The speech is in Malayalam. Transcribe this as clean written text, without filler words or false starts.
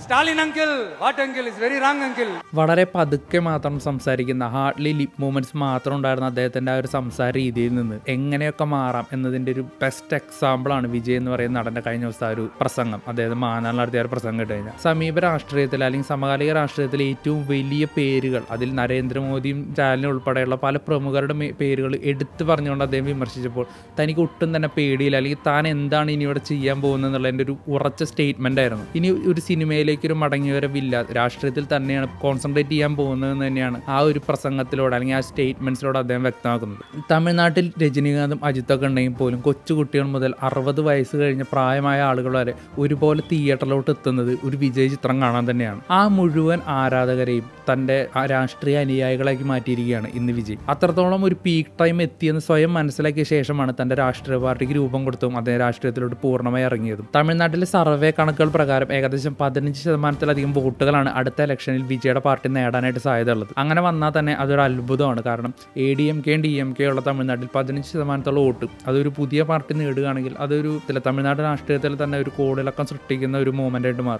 Stalin uncle, what uncle is very wrong uncle. വളരെ പതുക്കെ മാത്രം സംസാരിക്കുന്ന ഹാർഡ്ലി ലിപ് മൂവ്മെന്റ്സ് മാത്രം ഉണ്ടായിരുന്ന അദ്ദേഹത്തിന്റെ ആ ഒരു സംസാര രീതിയിൽ നിന്ന് എങ്ങനെയൊക്കെ മാറാം എന്നതിന്റെ ഒരു ബെസ്റ്റ് എക്സാമ്പിൾ ആണ് വിജയ് എന്ന് പറയുന്ന നടന്റെ കഴിഞ്ഞ ദിവസം ആ ഒരു പ്രസംഗം. അദ്ദേഹം മാനാൾ നടത്തിയ ഒരു പ്രസംഗം ഇട്ട് കഴിഞ്ഞാൽ സമീപ രാഷ്ട്രീയത്തിൽ അല്ലെങ്കിൽ സമകാലിക രാഷ്ട്രീയത്തിലെ ഏറ്റവും വലിയ പേരുകൾ, അതിൽ നരേന്ദ്രമോദിയും സ്റ്റാലിനും ഉൾപ്പെടെയുള്ള പല പ്രമുഖരുടെ പേരുകൾ എടുത്തു പറഞ്ഞുകൊണ്ട് അദ്ദേഹം വിമർശിച്ചപ്പോൾ തനിക്ക് ഒട്ടും തന്നെ പേടിയില്ല, അല്ലെങ്കിൽ താൻ എന്താണ് ഇനി ഇവിടെ ചെയ്യാൻ പോകുന്നത് എന്നുള്ളതിന്റെ ഒരു ഉറച്ച സ്റ്റേറ്റ്മെന്റ് ആയിരുന്നു. ഇനി ഒരു സിനിമയിലേക്ക് ഒരു മടങ്ങിവരവില്ല, രാഷ്ട്രീയത്തിൽ തന്നെയാണ് കോൺസെൻട്രേറ്റ് ചെയ്യാൻ പോകുന്നതെന്ന് തന്നെയാണ് ആ ഒരു പ്രസംഗത്തിലൂടെ അല്ലെങ്കിൽ ആ സ്റ്റേറ്റ്മെന്റ്സിലൂടെ അദ്ദേഹം വ്യക്തമാക്കുന്നത്. തമിഴ്നാട്ടിൽ രജനീകാന്തും അജിത്തൊക്കെ ഉണ്ടെങ്കിൽ പോലും കൊച്ചു കുട്ടികൾ മുതൽ 60 വയസ്സ് കഴിഞ്ഞ പ്രായമായ ആളുകൾ വരെ ഒരുപോലെ തിയേറ്ററിലോട്ട് എത്തുന്നത് ഒരു വിജയ് ചിത്രം കാണാൻ തന്നെയാണ്. ആ മുഴുവൻ ആരാധകരെയും തൻ്റെ രാഷ്ട്രീയ അനുയായികളാക്കി മാറ്റിയിരിക്കുകയാണ് ഇന്ന് വിജയ്. അത്രത്തോളം ഒരു പീക്ക് ടൈം എത്തിയെന്ന് സ്വയം മനസ്സിലാക്കിയ ശേഷമാണ് തൻ്റെ രാഷ്ട്രീയ പാർട്ടിക്ക് രൂപം കൊടുത്തതും അദ്ദേഹം രാഷ്ട്രീയത്തിലോട്ട് പൂർണ്ണമായി ഇറങ്ങിയതും. തമിഴ്നാട്ടിലെ സർവേ കണക്കുകൾ പ്രകാരം ഏകദേശം 15% വോട്ടുകളാണ് അടുത്ത ഇലക്ഷനിൽ വിജയുടെ പാർട്ടി നേടാനായിട്ട് സാധ്യതയുള്ളത്. അങ്ങനെ വന്നാൽ തന്നെ അതൊരു അത്ഭുതമാണ്. കാരണം ADMK DMK ഉള്ള തമിഴ്നാട്ടിൽ 15% വോട്ട് അതൊരു പുതിയ പാർട്ടി നേടുകയാണെങ്കിൽ അതൊരു തമിഴ്നാട് രാഷ്ട്രീയത്തിൽ തന്നെ ഒരു കോടിളക്കം സൃഷ്ടിക്കുന്ന ഒരു മൂവ്മെന്റ് ആയിട്ട് മാറും.